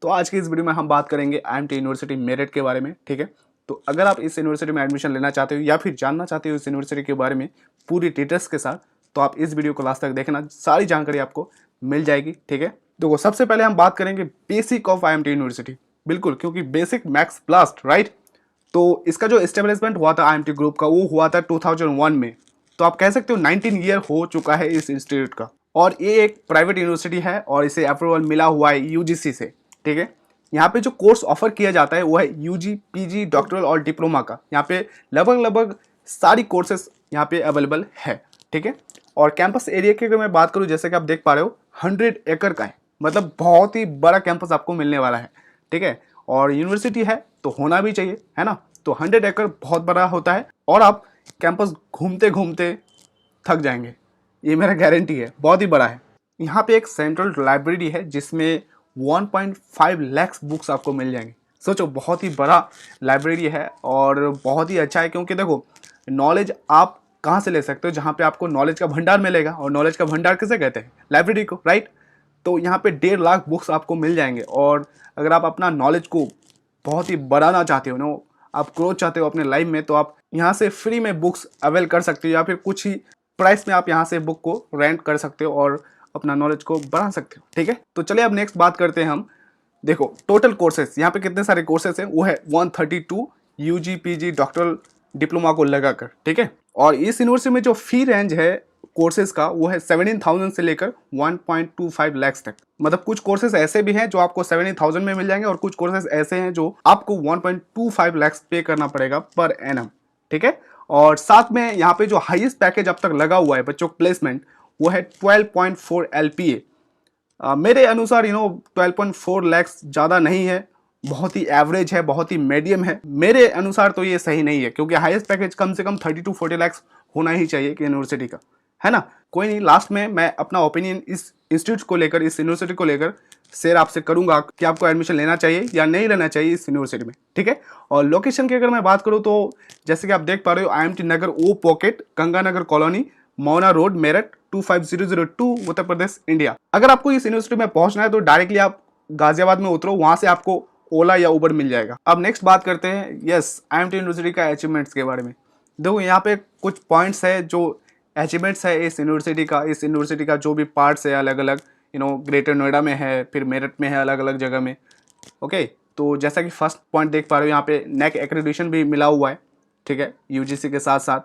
तो आज की इस वीडियो में हम बात करेंगे IMT यूनिवर्सिटी मेरिट के बारे में, ठीक है। तो अगर आप इस यूनिवर्सिटी में एडमिशन लेना चाहते हो या फिर जानना चाहते हो इस यूनिवर्सिटी के बारे में पूरी डिटेल्स के साथ, तो आप इस वीडियो को लास्ट तक देखना, सारी जानकारी आपको मिल जाएगी, ठीक है। देखो, सबसे पहले हम बात करेंगे बेसिक ऑफ IMT यूनिवर्सिटी, बिल्कुल, क्योंकि बेसिक मैक्स ब्लास्ट, राइट। तो इसका जो एस्टेब्लिशमेंट हुआ था IMT ग्रुप का, वो हुआ था 2001 में। तो आप कह सकते हो 19 ईयर हो चुका है इस इंस्टीट्यूट का, और ये एक प्राइवेट यूनिवर्सिटी है और इसे अप्रूवल मिला हुआ है UGC से, ठीक है। यहाँ पे जो कोर्स ऑफर किया जाता है वो है UG, PG, डॉक्टरल और डिप्लोमा का। यहाँ पे लगभग सारी कोर्सेस यहाँ पे अवेलेबल है, ठीक है। और कैंपस एरिया की अगर मैं बात करूँ, जैसे कि आप देख पा रहे हो 100 एकड़ का है, मतलब बहुत ही बड़ा कैंपस आपको मिलने वाला है, ठीक है। और यूनिवर्सिटी है तो होना भी चाहिए, है ना। तो 100 एकड़ बहुत बड़ा होता है और आप कैंपस घूमते घूमते थक जाएंगे, ये मेरा गारंटी है, बहुत ही बड़ा है। यहाँ पे एक सेंट्रल लाइब्रेरी है जिसमें 1.5 लाख बुक्स आपको मिल जाएंगे। सोचो, बहुत ही बड़ा लाइब्रेरी है और बहुत ही अच्छा है, क्योंकि देखो, नॉलेज आप कहाँ से ले सकते हो, जहाँ पे आपको नॉलेज का भंडार मिलेगा। और नॉलेज का भंडार किसे कहते हैं? लाइब्रेरी को, राइट। तो यहाँ पे 1.5 लाख बुक्स आपको मिल जाएंगे। और अगर आप अपना नॉलेज को बहुत ही बढ़ाना चाहते हो ना, आप ग्रोथ चाहते हो अपने लाइफ में, तो आप यहाँ से फ्री में बुक्स अवेल कर सकते हो या फिर कुछ ही प्राइस में आप यहाँ से बुक को रेंट कर सकते हो और अपना नॉलेज को बढ़ा सकते हो, ठीक है। तो चलिए अब नेक्स्ट बात करते हैं हम। देखो, टोटल कोर्सेस यहाँ पे कितने सारे कोर्सेस हैं, वो है 132 UG, PG, डॉक्टरल, डिप्लोमा को लगाकर, ठीक है। और इस यूनिवर्सिटी में जो फी रेंज है कोर्सेज का, वो है 17,000 से लेकर 1.25 लाख तक। मतलब कुछ कोर्सेज ऐसे भी हैं जो आपको 17,000 में मिल जाएंगे और कुछ कोर्सेज ऐसे हैं जो आपको 1.25 लाख पे करना पड़ेगा पर एनम, ठीक है। और साथ में यहाँ पे जो हाईएस्ट पैकेज अब तक लगा हुआ है बच्चों प्लेसमेंट, वो है 12.4 LPA। मेरे अनुसार 12.4 लाख ज़्यादा नहीं है, बहुत ही एवरेज है, बहुत ही मीडियम है। मेरे अनुसार तो ये सही नहीं है, क्योंकि हाईएस्ट पैकेज कम से कम 30 to 40 लाख होना ही चाहिए कि यूनिवर्सिटी का, है ना। कोई नहीं, लास्ट में मैं अपना ओपिनियन इस इंस्टीट्यूट को लेकर, इस यूनिवर्सिटी को लेकर शेयर आपसे करूंगा कि आपको एडमिशन लेना चाहिए या नहीं लेना चाहिए इस यूनिवर्सिटी में, ठीक है। और लोकेशन की अगर मैं बात करूँ तो जैसे कि आप देख पा रहे हो, IMT नगर ओ पॉकेट, गंगानगर कॉलोनी, मौना रोड, मेरठ 25002, उत्तर प्रदेश, इंडिया। अगर आपको इस यूनिवर्सिटी में पहुंचना है तो डायरेक्टली आप गाजियाबाद में उतरो, वहां से आपको ओला या उबर मिल जाएगा। अब नेक्स्ट बात करते हैं IMT यूनिवर्सिटी का अचीवमेंट्स के बारे में। देखो, यहाँ पे कुछ पॉइंट्स है जो अचीवमेंट्स है इस यूनिवर्सिटी का जो भी पार्ट्स है अलग अलग, ग्रेटर नोएडा में है, फिर मेरठ में है, अलग अलग जगह में, ओके। तो जैसा कि फर्स्ट पॉइंट देख पा रहे हो, यहाँ पे नेक एक्रेडिटेशन भी मिला हुआ है, ठीक है, UGC के साथ साथ।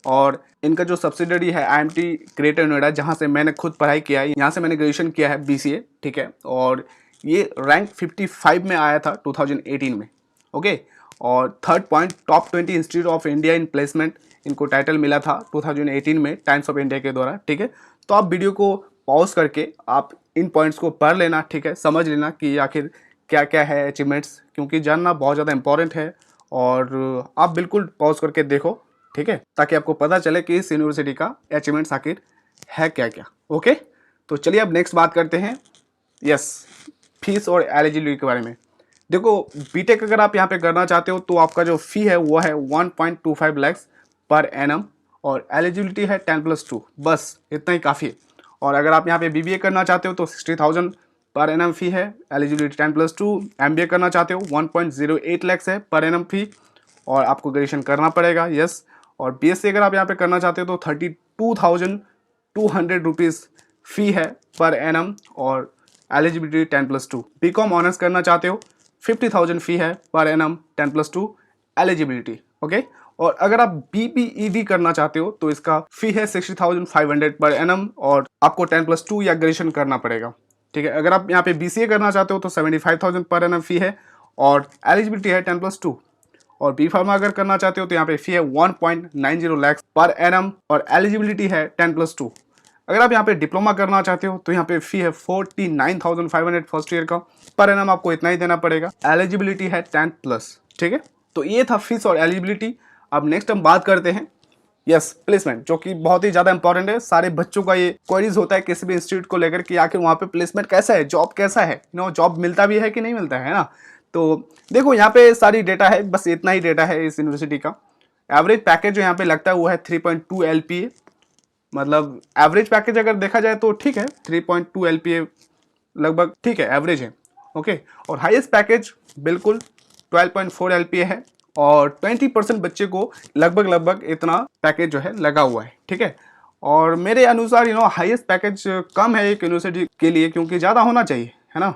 और इनका जो सब्सिडरी है IMT ग्रेटर नोएडा, जहाँ से मैंने खुद पढ़ाई किया है, यहाँ से मैंने ग्रेजुएशन किया है BCA, ठीक है। और ये रैंक 55 में आया था 2018 में, ओके। और third point, top 20 institute of India in placement, इनको टाइटल मिला था 2018 में टाइम्स ऑफ इंडिया के द्वारा, ठीक है। तो आप वीडियो को पॉज करके आप इन पॉइंट्स को पढ़ लेना, ठीक है, समझ लेना कि आखिर क्या क्या है अचीवमेंट्स, क्योंकि जानना बहुत ज़्यादा इंपॉर्टेंट है। और आप बिल्कुल पॉज करके देखो, ठीक है, ताकि आपको पता चले कि इस यूनिवर्सिटी का अचीवमेंट्स आखिर है क्या क्या, ओके। तो चलिए अब नेक्स्ट बात करते हैं फीस और एलिजिबिलिटी के बारे में। देखो, बीटेक अगर आप यहाँ पे करना चाहते हो तो आपका जो फ़ी है वो है 1.25 लाख पर एनम, और एलिजिबिलिटी है 10+2, बस इतना ही काफ़ी है। और अगर आप यहाँ पे BBA करना चाहते हो तो 60,000 पर एनम फ़ी है, एलिजिबिलिटी 10+2। MBA करना चाहते हो 1.08 लाख है पर एनम फ़ी, और आपको ग्रेजुएशन करना पड़ेगा, यस। और BSc अगर आप यहाँ पे करना चाहते हो तो 32,200 रुपीज़ फ़ी है पर एनम, और एलिजिबिलिटी 10+2। BCom ऑनर्स करना चाहते हो 50,000 फ़ी है पर एनम, 10+2 एलिजिबिलिटी, ओके। और अगर आप BPED करना चाहते हो तो इसका फ़ी है 60,500 पर एनम, और आपको 10+2 या ग्रेजुएशन करना पड़ेगा, ठीक है। अगर आप यहाँ पे BCA करना चाहते हो तो 75,000 पर एनम फ़ी है और एलिजिबिलिटी है 10+2। और B फार्मा अगर करना चाहते हो तो यहाँ पे फ़ी है 1.90 लाख पर एनम और एलिजिबिलिटी है 10+2। अगर आप यहाँ पे डिप्लोमा करना चाहते हो तो यहाँ पे फ़ी है 49,500 फर्स्ट ईयर का, पर एनम आपको इतना ही देना पड़ेगा, एलिजिबिलिटी है 10+, ठीक है। तो ये था फीस और एलिजिबिलिटी। अब नेक्स्ट हम बात करते हैं प्लेसमेंट, जो कि बहुत ही ज़्यादा इंपॉर्टेंट है। सारे बच्चों का ये क्वेरीज होता है किसी भी इंस्टीट्यूट को लेकर कि आखिर वहाँ पे प्लेसमेंट कैसा है, जॉब कैसा है, जॉब मिलता भी है कि नहीं मिलता है ना। तो देखो, यहाँ पे सारी डेटा है, बस इतना ही डेटा है इस यूनिवर्सिटी का। एवरेज पैकेज जो यहाँ पे लगता है वो है 3.2 LPA, मतलब एवरेज पैकेज अगर देखा जाए तो ठीक है, 3.2 LPA लगभग ठीक है, एवरेज है। ओके। और हाईएस्ट पैकेज बिल्कुल 12.4 LPA है और 20% बच्चे को लगभग इतना पैकेज जो है लगा हुआ है, ठीक है। और मेरे अनुसार हाईएस्ट पैकेज कम है एक यूनिवर्सिटी के लिए, क्योंकि ज़्यादा होना चाहिए, है ना।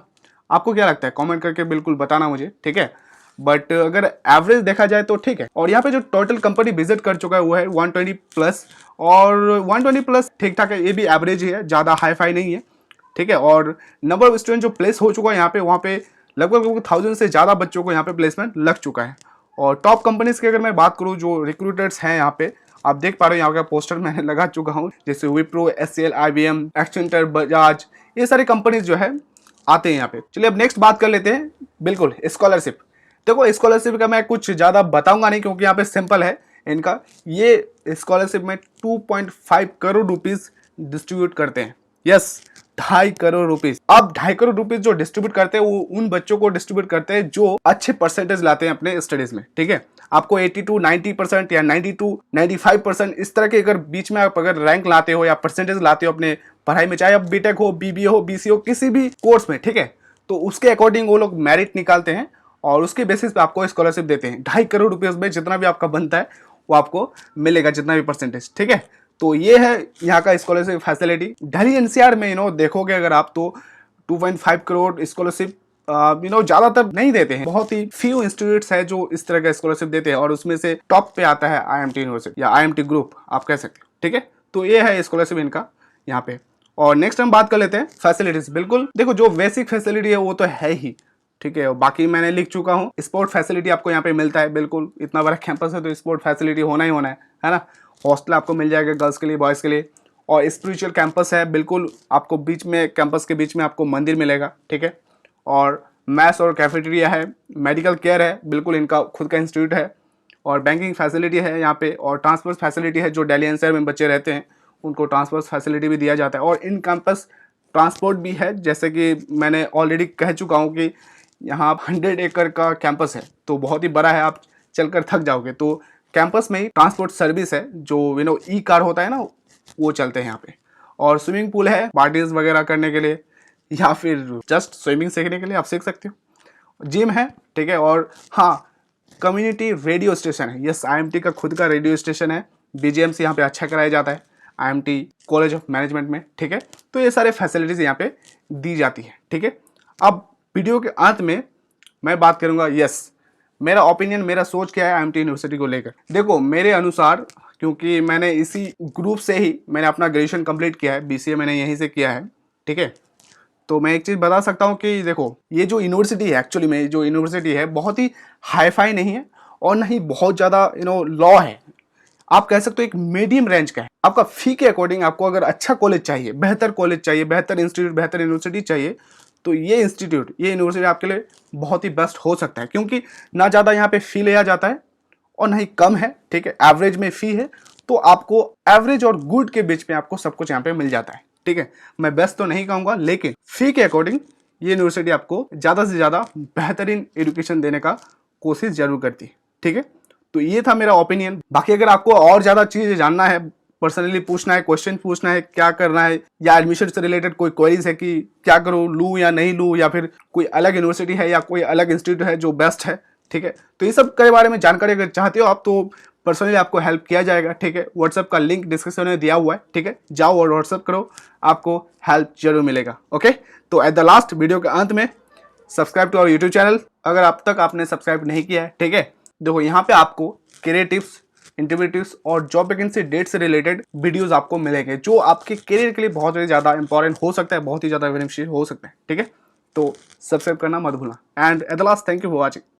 आपको क्या लगता है कमेंट करके बिल्कुल बताना मुझे, ठीक है। बट अगर एवरेज देखा जाए तो ठीक है। और यहाँ पे जो टोटल कंपनी विजिट कर चुका है वो है 120 प्लस, और 120 प्लस ठीक ठाक है, ये भी एवरेज ही है, ज़्यादा हाई फाई नहीं है, ठीक है। और नंबर ऑफ स्टूडेंट जो प्लेस हो चुका है यहाँ पे, वहाँ पे लगभग 1000 से ज़्यादा बच्चों को यहाँ पे प्लेसमेंट लग चुका है। और टॉप कंपनीज की अगर मैं बात करूँ, जो रिक्रूटर्स हैं यहाँ पे, आप देख पा रहे हो यहाँ का पोस्टर मैंने लगा चुका हूँ, जैसे Wipro, HCL, IBM, Accenture, Bajaj, ये सारी कंपनीज जो है आते हैं यहाँ पे। चलिए अब नेक्स्ट बात कर लेते हैं, बिल्कुल स्कॉलरशिप। देखो स्कॉलरशिप का मैं कुछ ज़्यादा बताऊंगा नहीं, क्योंकि यहाँ पे सिंपल है इनका। ये स्कॉलरशिप में 2.5 करोड़ रुपीस डिस्ट्रीब्यूट करते हैं। Yes, 2.5 crore rupees. अब 2.5 करोड़ रुपीस जो डिस्ट्रीब्यूट करते हैं वो उन बच्चों को डिस्ट्रीब्यूट करते हैं जो अच्छे परसेंटेज लाते हैं अपने स्टडीज में, ठीक है। आपको 82 90% या 92 95% इस तरह के अगर बीच में आप अगर रैंक लाते हो या परसेंटेज लाते हो अपने पढ़ाई में, चाहे आप बीटेक हो, BBA हो, BCA हो, किसी भी कोर्स में, ठीक है, तो उसके अकॉर्डिंग वो लोग मेरिट निकालते हैं और उसके बेसिस पे आपको स्कॉलरशिप देते हैं। 2.5 करोड़ रुपये में जितना भी आपका बनता है वो आपको मिलेगा, जितना भी परसेंटेज, ठीक है। तो ये है यहाँ का स्कॉलरशिप फैसिलिटी। दिल्ली NCR में देखोगे अगर आप, तो 2.5 करोड़ स्कॉलरशिप ज़्यादातर नहीं देते हैं। बहुत ही फ्यू इंस्टीट्यूट्स है जो इस तरह का स्कॉलरशिप देते हैं, और उसमें से टॉप पे आता है IMT यूनिवर्सिटी या IMT ग्रुप आप कह सकते हो, ठीक है। तो ये है स्कॉलरशिप इनका यहाँ पे। और नेक्स्ट हम बात कर लेते हैं फैसिलिटीज। बिल्कुल देखो, जो बेसिक फैसिलिटी है वो तो है ही, ठीक है। बाकी मैंने लिख चुका हूँ, स्पोर्ट फैसिलिटी आपको यहाँ पे मिलता है। बिल्कुल इतना बड़ा कैंपस है तो स्पोर्ट फैसिलिटी होना ही होना है ना। हॉस्टल आपको मिल जाएगा गर्ल्स के लिए, बॉयज़ के लिए। और स्पिरिचुअल कैंपस है, बिल्कुल आपको बीच में, कैंपस के बीच में आपको मंदिर मिलेगा, ठीक है। और मैथ्स और कैफेटेरिया है, मेडिकल केयर है, बिल्कुल इनका खुद का इंस्टीट्यूट है। और बैंकिंग फैसिलिटी है यहाँ पे, और ट्रांसपोर्ट फैसिलिटी है। जो दिल्ली NCR में बच्चे रहते हैं उनको ट्रांसपोर्ट फैसिलिटी भी दिया जाता है। और इन कैंपस ट्रांसपोर्ट भी है, जैसे कि मैंने ऑलरेडी कह चुका हूँ कि यहाँ 100 एकड़ का कैंपस है, तो बहुत ही बड़ा है, आप चलकर थक जाओगे। तो कैंपस में ही ट्रांसपोर्ट सर्विस है, जो ई कार होता है ना, वो चलते हैं यहाँ पे। और स्विमिंग पूल है पार्टीज वगैरह करने के लिए, या फिर जस्ट स्विमिंग सीखने के लिए आप सीख सकते हो। जिम है, ठीक है। और हाँ, कम्युनिटी रेडियो स्टेशन है। यस, IMT का खुद का रेडियो स्टेशन है। BGMC यहाँ पे अच्छा कराया जाता है IMT कॉलेज ऑफ मैनेजमेंट में, ठीक है। तो ये सारे फैसिलिटीज़ यहाँ पे दी जाती है, ठीक है। अब वीडियो के अंत में मैं बात करूँगा, यस, मेरा ओपिनियन, मेरा सोच क्या है IMT यूनिवर्सिटी को लेकर। देखो मेरे अनुसार, क्योंकि मैंने इसी ग्रुप से ही मैंने अपना ग्रेजुएशन कंप्लीट किया है, BCA मैंने यहीं से किया है, ठीक है। तो मैं एक चीज़ बता सकता हूँ कि देखो, ये जो यूनिवर्सिटी है, एक्चुअली में जो यूनिवर्सिटी है बहुत ही हाई फाई नहीं है और ना ही बहुत ज़्यादा लॉ है। आप कह सकते हो एक मीडियम रेंज का है। आपका फी के अकॉर्डिंग आपको अगर अच्छा कॉलेज चाहिए, बेहतर कॉलेज चाहिए, बेहतर इंस्टीट्यूट, बेहतर यूनिवर्सिटी चाहिए, तो ये इंस्टीट्यूट, ये यूनिवर्सिटी आपके लिए बहुत ही बेस्ट हो सकता है। क्योंकि ना ज़्यादा यहाँ पे फ़ी लिया जाता है और ना ही कम है, ठीक है। एवरेज में फ़ी है, तो आपको एवरेज और गुड के बीच में आपको सब कुछ यहाँ पे मिल जाता है, ठीक है। मैं बेस्ट तो नहीं कहूँगा, लेकिन फ़ी के अकॉर्डिंग ये यूनिवर्सिटी आपको ज़्यादा से ज़्यादा बेहतरीन एजुकेशन देने का कोशिश जरूर करती है, ठीक है। तो ये था मेरा ओपिनियन। बाकी अगर आपको और ज़्यादा चीज़ें जानना है, पर्सनली पूछना है, क्वेश्चन पूछना है, क्या करना है, या एडमिशन से रिलेटेड कोई क्वेरीज है कि क्या करूँ, लूँ या नहीं लूँ, या फिर कोई अलग यूनिवर्सिटी है या कोई अलग इंस्टीट्यूट है जो बेस्ट है, ठीक है। तो ये सब के बारे में जानकारी अगर चाहते हो आप, तो पर्सनली आपको हेल्प किया जाएगा, ठीक है। व्हाट्सएप का लिंक डिस्क्रिप्शन में दिया हुआ है, ठीक है। जाओ और व्हाट्सएप करो, आपको हेल्प जरूर मिलेगा, ओके। तो एट द लास्ट, वीडियो के अंत में, subscribe to our YouTube channel अगर अब तक आपने सब्सक्राइब नहीं किया है, ठीक है। देखो यहाँ पे आपको करियर टिप्स, इंटरव्यू टिप्स और जॉब वैकेंसी डेट से रिलेटेड वीडियोस आपको मिलेंगे, जो आपके करियर के लिए बहुत ही ज़्यादा इंपॉर्टेंट हो सकता है, बहुत ही ज़्यादा बेनिफिशियल हो सकता है, ठीक है। तो सब्सक्राइब करना मत भूलना। And at the last, thank you for watching.